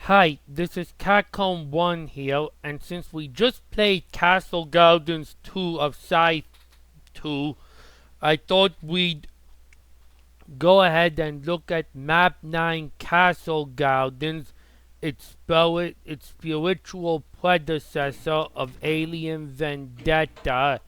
Hi, this is Catcomb1 here, and since we just played Castle Gardens 2 of Scythe 2, I thought we'd go ahead and look at Map9 Castle Gardens, its spiritual predecessor of Alien Vendetta,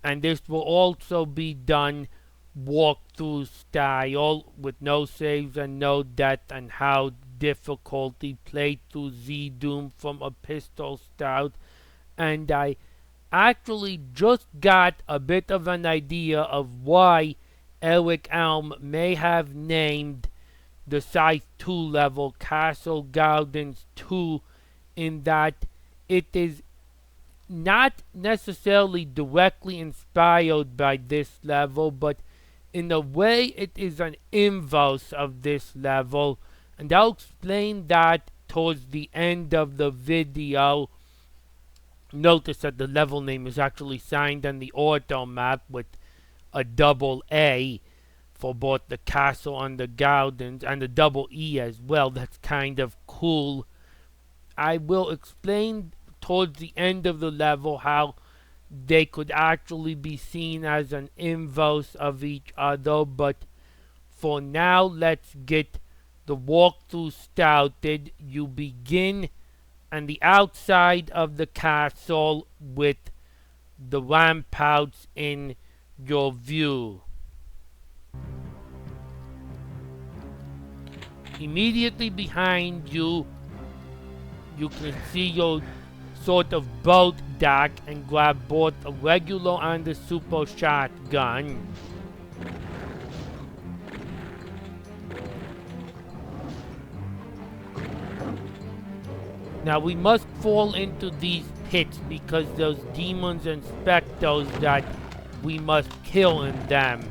and this will also be done walkthrough style with no saves and no death, and how difficulty played through Z Doom from a pistol stout. And I actually just got a bit of an idea of why Eric Elm may have named the Scythe 2 level Castle Gardens 2, in that it is not necessarily directly inspired by this level, but in a way it is an inverse of this level, and I'll explain that towards the end of the video. Notice that the level name is actually signed on the auto map with a double A for both the castle and the gardens, and a double E as well. That's kind of cool. I will explain towards the end of the level how they could actually be seen as an inverse of each other, but for now let's get the walkthrough started. You begin on the outside of the castle with the ramparts in your view. Immediately behind you, you can see your sort of boat deck and grab both a regular and a super shotgun. Now we must fall into these pits because those demons and specters that we must kill in them.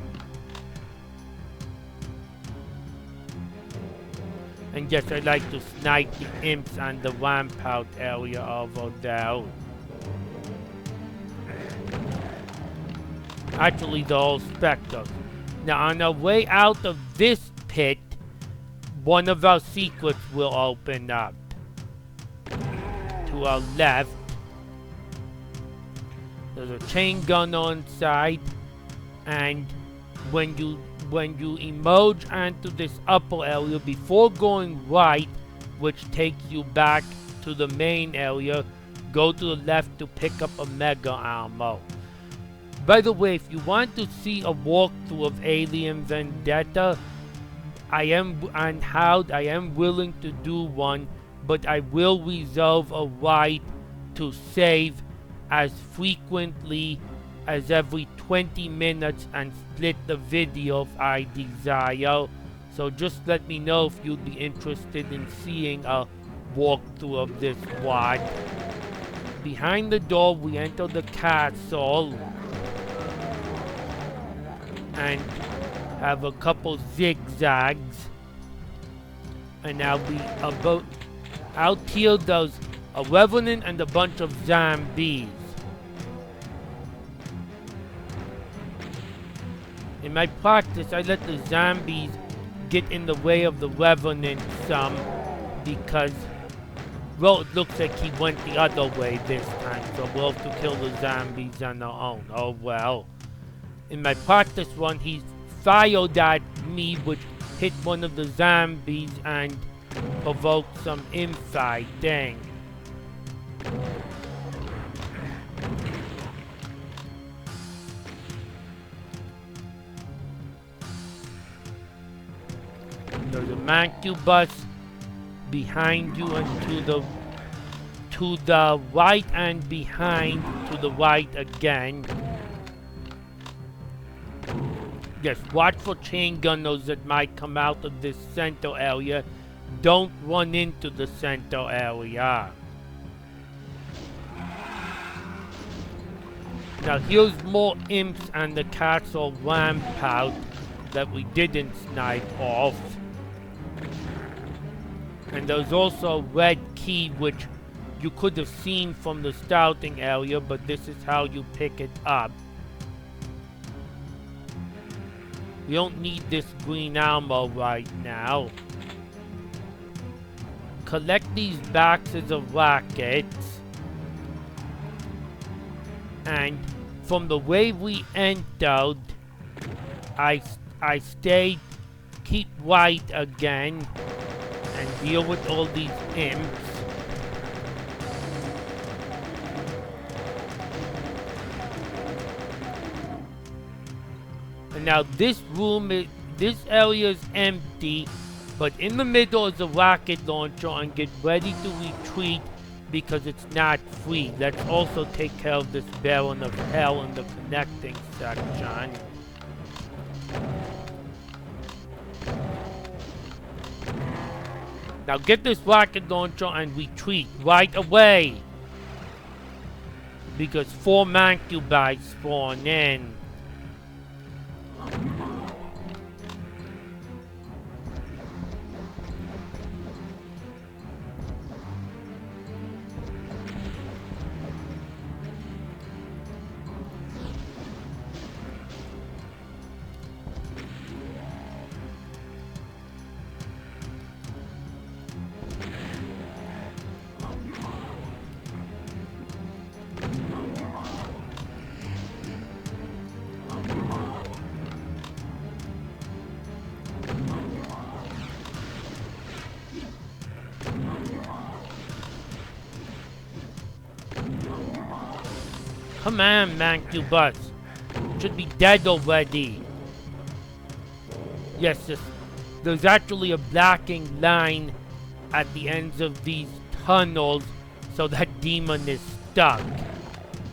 And yes, I like to snipe the imps on the rampart area over there. Actually, the whole specters. Now, on our way out of this pit, one of our secrets will open up. To our left, there's a chain gun on side, and when you emerge onto this upper area, before going right, which takes you back to the main area, go to the left to pick up a mega ammo. By the way, if you want to see a walkthrough of Alien Vendetta, I am willing to do one, but I will reserve a right to save as frequently as every 20 minutes and split the video if I desire. So just let me know if you'd be interested in seeing a walkthrough of this WOD. Behind the door we enter the castle and have a couple zigzags, and I'll be about out here. There's a revenant and a bunch of zombies. In my practice, I let the zombies get in the way of the revenant some because, well, it looks like he went the other way this time, so we'll have to kill the zombies on our own. Oh well. In my practice run, he fired at me, which hit one of the zombies and provoked some infighting. There's a mancubus behind you and to the right, and behind to the right again. Yes, watch for chain gunners that might come out of this center area. Don't run into the center area. Now here's more imps on the castle rampart that we didn't snipe off. And there's also a red key which you could have seen from the starting area, but this is how you pick it up. We don't need this green ammo right now. collect these boxes of rockets. And from the way we entered, I stayed, keep right again, and deal with all these imps. And now this area is empty, but in the middle is a rocket launcher, and get ready to retreat because it's not free. Let's also take care of this Baron of Hell in the connecting section. Now get this rocket launcher and retreat right away, because 4 Mancubi spawn in. Come on, Mancubus. Should be dead already. Yes, there's actually a blocking line at the ends of these tunnels, so that demon is stuck.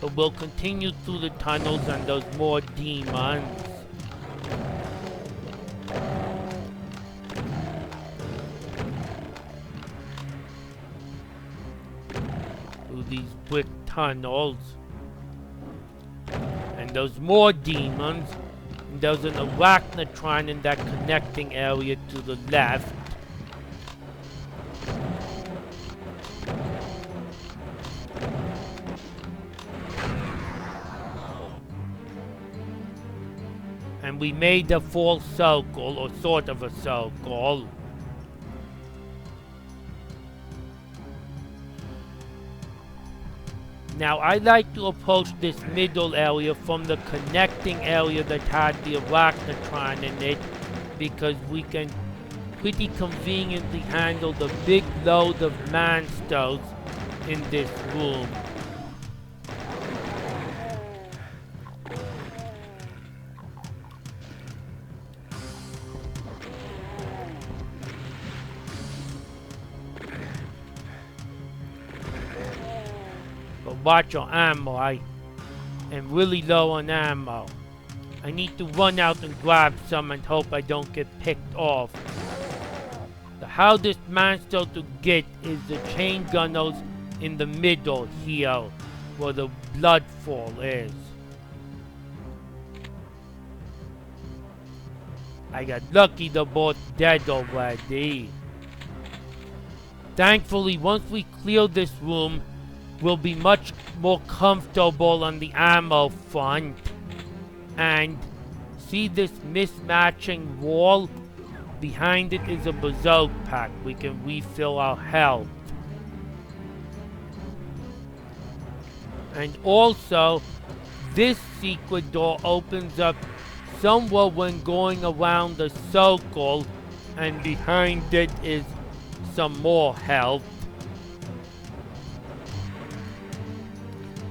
But we'll continue through the tunnels and there's more demons. Through these brick tunnels. And there's more demons. And there's an arachnotron in that connecting area to the left. And we made a full circle, or sort of a circle. Now, I like to approach this middle area from the connecting area that had the arachnotron in it, because we can pretty conveniently handle the big load of monsters in this room. Watch your ammo, I am really low on ammo. I need to run out and grab some and hope I don't get picked off. The hardest monster to get is the chain gunners in the middle here, where the bloodfall is. I got lucky they're both dead already. Thankfully, once we clear this room, we'll be much more comfortable on the ammo front. And see this mismatching wall? Behind it is a berserk pack. We can refill our health. And also, this secret door opens up somewhere when going around the circle, and behind it is some more health.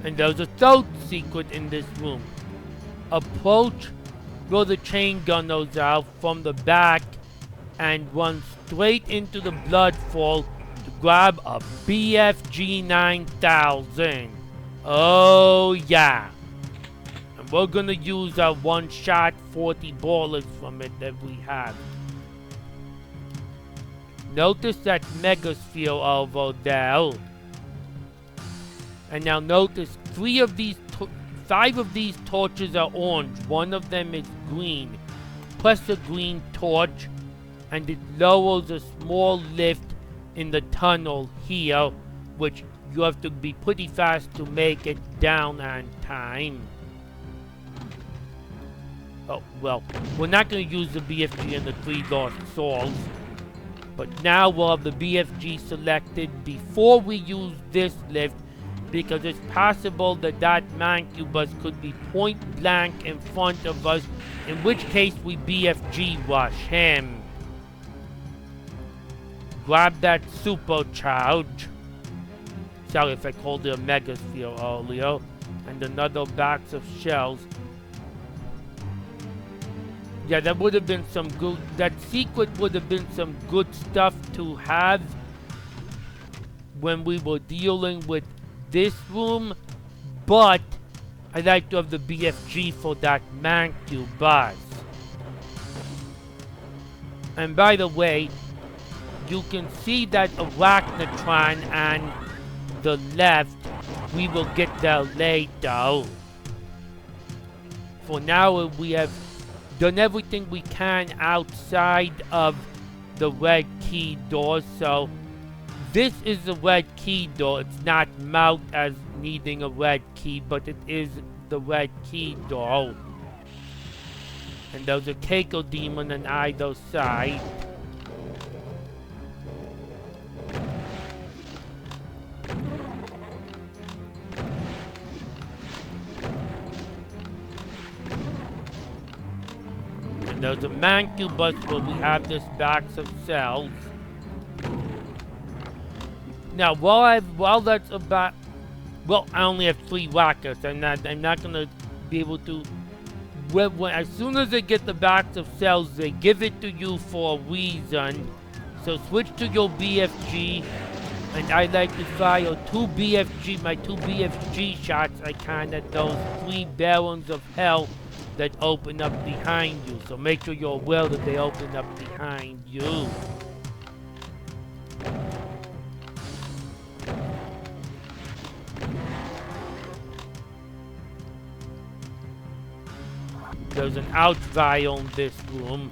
And there's a third secret in this room. Approach where the chain gunners are from the back and run straight into the bloodfall to grab a BFG 9000. Oh yeah. And we're gonna use our one-shot 40 bullets from it that we have. Notice that megasphere over there. And now notice 5 of these torches are orange. One of them is green. Press a green torch and it lowers a small lift in the tunnel here, which you have to be pretty fast to make it down on time. Oh, well, we're not going to use the BFG and the 3 lost souls. But now we'll have the BFG selected before we use this lift, because it's possible that that mancubus could be point blank in front of us, in which case we BFG rush him. Grab that supercharge. Sorry if I called it a megasphere earlier. And another box of shells. Yeah, that would have been some good, that secret would have been some good stuff to have when we were dealing with this room, but I'd like to have the BFG for that mancubus. And by the way, you can see that arachnotron on the left. We will get there later. For now, we have done everything we can outside of the red key door, so this is the red key door. It's not marked as needing a red key, but it is the red key door. And there's a Keiko demon on either side. And there's a mancubus where we have this box of cells. Now, while that's about, well, I only have 3 rockets. I'm not gonna be able to. As soon as they get the box of cells, they give it to you for a reason. So switch to your BFG, and I like to fire my two BFG shots I can at those 3 barrels of hell that open up behind you. So make sure you're aware that they open up behind you. There's an out vial in this room,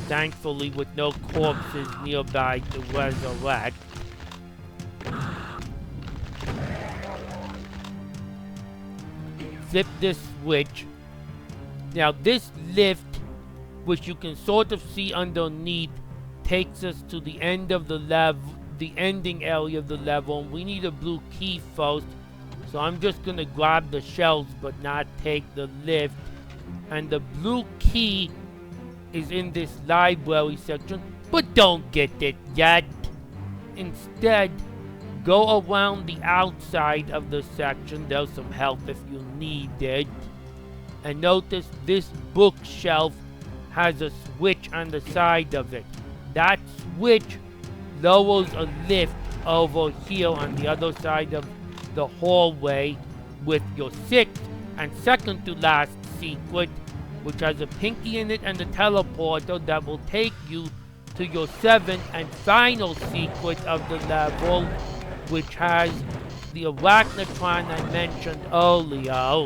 thankfully with no corpses nearby to resurrect. Flip this switch. Now this lift, which you can sort of see underneath, takes us to the end of the level, the ending area of the level, and we need a blue key first. So I'm just gonna grab the shells but not take the lift. And the blue key is in this library section, but don't get it yet. Instead, go around the outside of the section. There's some help if you need it. And notice this bookshelf has a switch on the side of it. That switch lowers a lift over here on the other side of the hallway with your 6th and second to last secret, which has a pinky in it and a teleporter that will take you to your 7th and final secret of the level, which has the arachnotron I mentioned earlier.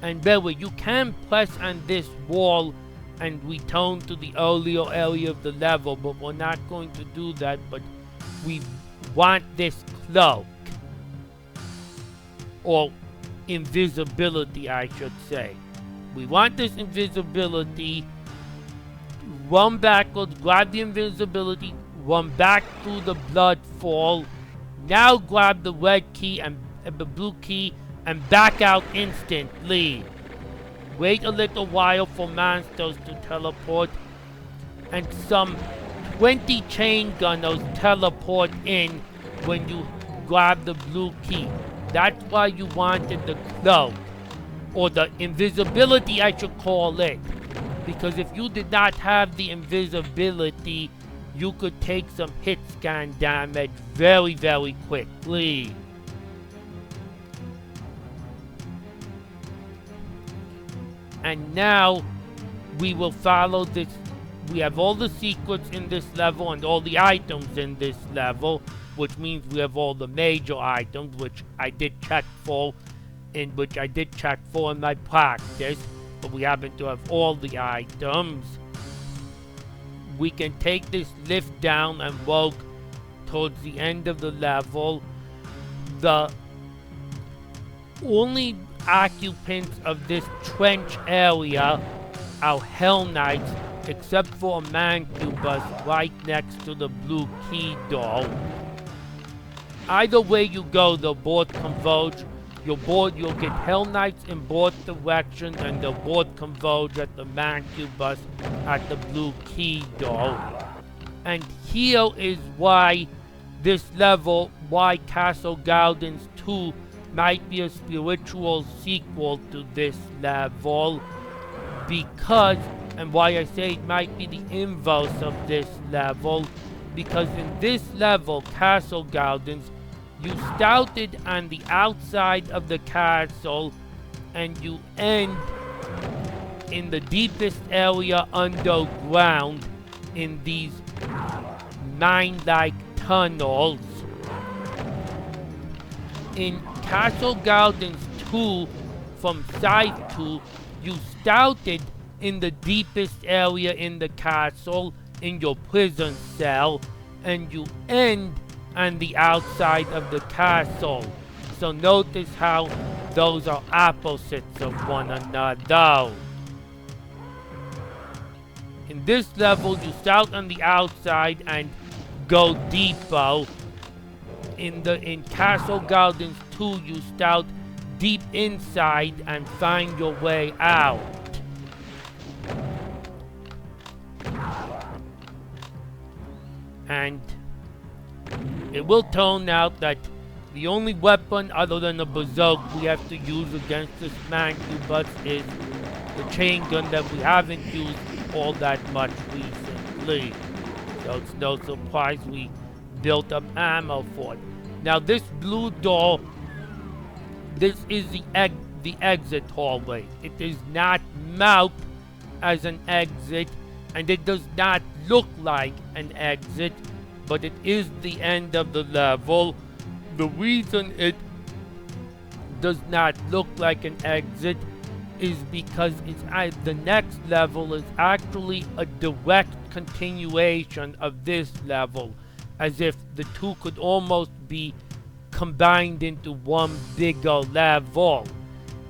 And by the way, you can press on this wall and return to the earlier area of the level, but we're not going to do that. But we want this cloak, or invisibility I should say. We want this invisibility. Run backwards, grab the invisibility, run back through the blood fall. Now grab the red key and the blue key and back out instantly. Wait a little while for monsters to teleport, and some 20 chain gunners teleport in when you grab the blue key. That's why you wanted the cloak, or the invisibility I should call it. Because if you did not have the invisibility, you could take some hit scan damage very, very quickly. And now, we will follow this. We have all the secrets in this level and all the items in this level, which means we have all the major items, which I did check for in my practice, but we happen to have all the items. We can take this lift down and walk towards the end of the level. The only occupants of this trench area are Hell Knights, except for a mancubus right next to the blue key doll. Either way you go, they'll both converge. You'll get Hell Knights in both directions, and they'll both converge at the mancubus at the blue key doll. And here is why this level, why Castle Gardens 2 might be a spiritual sequel to this level, because, and why I say it might be the inverse of this level, because in this level, Castle Gardens, you started on the outside of the castle and you end in the deepest area underground in these mine-like tunnels. In Castle Gardens 2, from side 2, you started in the deepest area in the castle, in your prison cell, and you end on the outside of the castle. So notice how those are opposites of one another. In this level, you start on the outside and go deeper. In Castle Gardens 2, you start deep inside and find your way out. And it will turn out that the only weapon other than the berserk we have to use against this mancubus is the chain gun that we haven't used all that much recently. So it's no surprise we built up ammo for it. Now this blue door, this is the exit hallway. It is not marked as an exit, and it does not look like an exit, but it is the end of the level. The reason it does not look like an exit is because the next level is actually a direct continuation of this level, as if the two could almost be combined into one bigger level.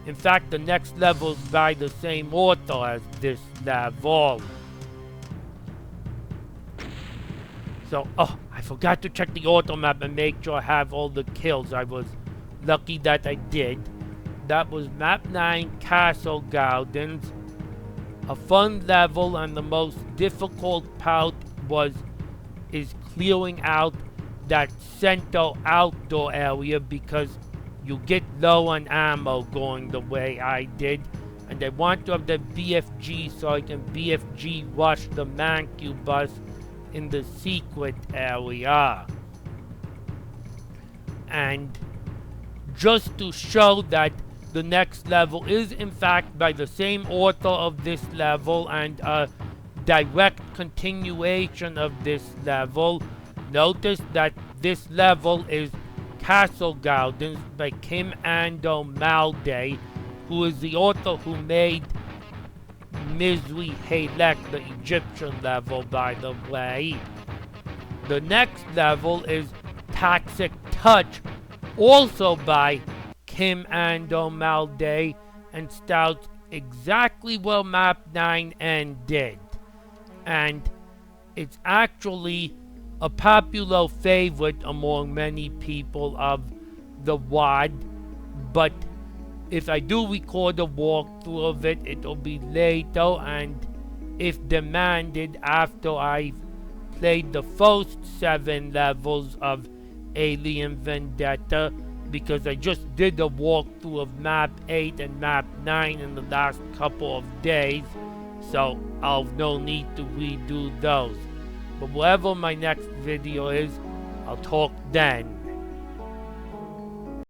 In fact, the next level is by the same author as this level. So, I forgot to check the auto map and make sure I have all the kills. I was lucky that I did. That was Map 9 Castle Gardens. A fun level, and the most difficult part is clearing out that center outdoor area, because you get low on ammo going the way I did. And I want to have the BFG so I can BFG rush the mancubus in the secret area. And just to show that the next level is in fact by the same author of this level and a direct continuation of this level, notice that this level is Castle Gardens by Kim Ando Malday, who is the author who made Misery Halek, the Egyptian level, by the way. The next level is Toxic Touch, also by Kim Ando Malday, and starts exactly where Map 9 ended. And it's actually a popular favorite among many people of the WOD, but if I do record a walkthrough of it, it'll be later, and if demanded, after I've played the first 7 levels of Alien Vendetta, because I just did a walkthrough of Map 8 and Map 9 in the last couple of days, so I'll have no need to redo those. But whatever my next video is, I'll talk then.